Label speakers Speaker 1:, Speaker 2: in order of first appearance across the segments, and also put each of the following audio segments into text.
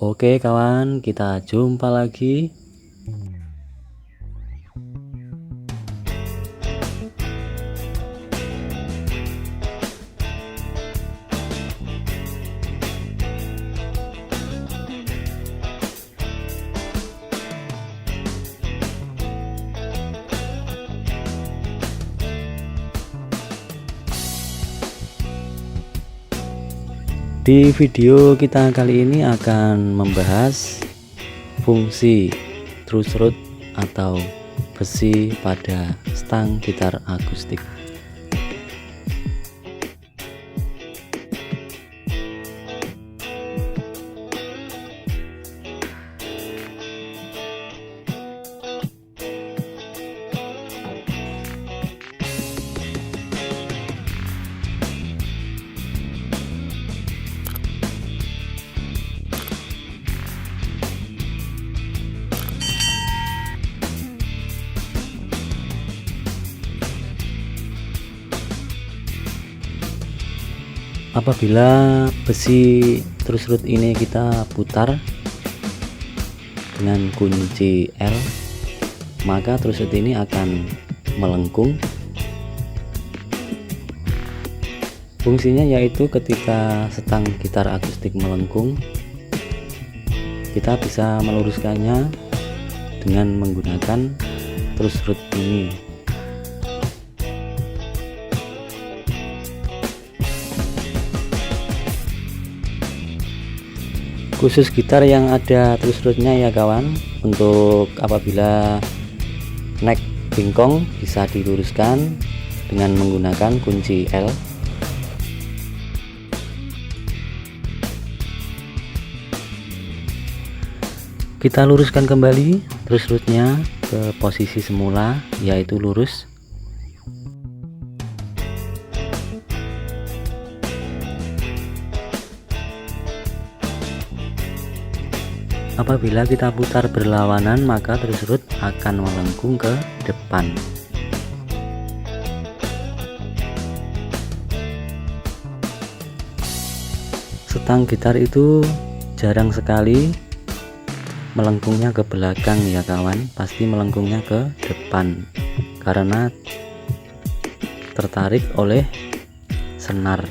Speaker 1: Oke kawan, kita jumpa lagi. Di video kita kali ini akan membahas fungsi truss rod atau besi pada stang gitar akustik. Apabila besi truss rod ini kita putar dengan kunci L, maka truss rod ini akan melengkung. Fungsinya yaitu ketika stang gitar akustik melengkung, kita bisa meluruskannya dengan menggunakan truss rod ini. Khusus gitar yang ada truss rodnya ya kawan, untuk apabila neck bengkong bisa diluruskan dengan menggunakan kunci L. Kita luruskan kembali truss rodnya ke posisi semula, yaitu lurus. Apabila kita putar berlawanan, maka truss rod akan melengkung ke depan. Stang gitar itu jarang sekali melengkungnya ke belakang ya kawan, pasti melengkungnya ke depan karena tertarik oleh senar.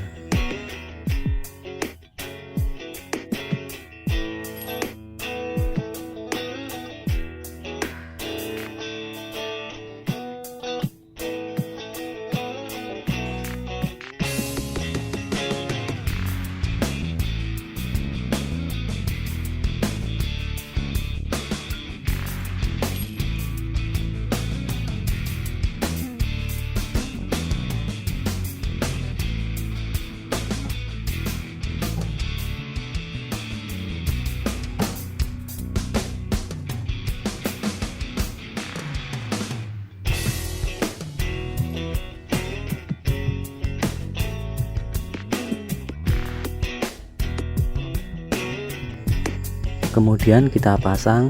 Speaker 1: Kemudian kita pasang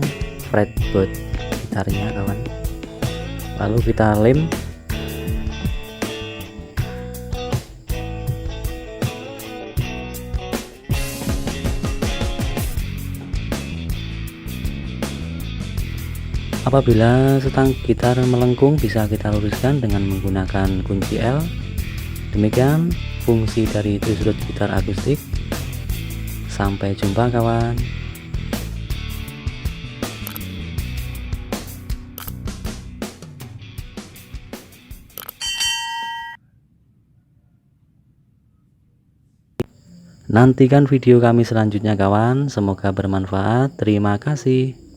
Speaker 1: fretboard gitarnya kawan, lalu kita lem. Apabila stang gitar melengkung, bisa kita luruskan dengan menggunakan kunci L. Demikian fungsi dari truss rod gitar akustik. Sampai jumpa kawan. Nantikan video kami selanjutnya kawan, semoga bermanfaat. Terima kasih.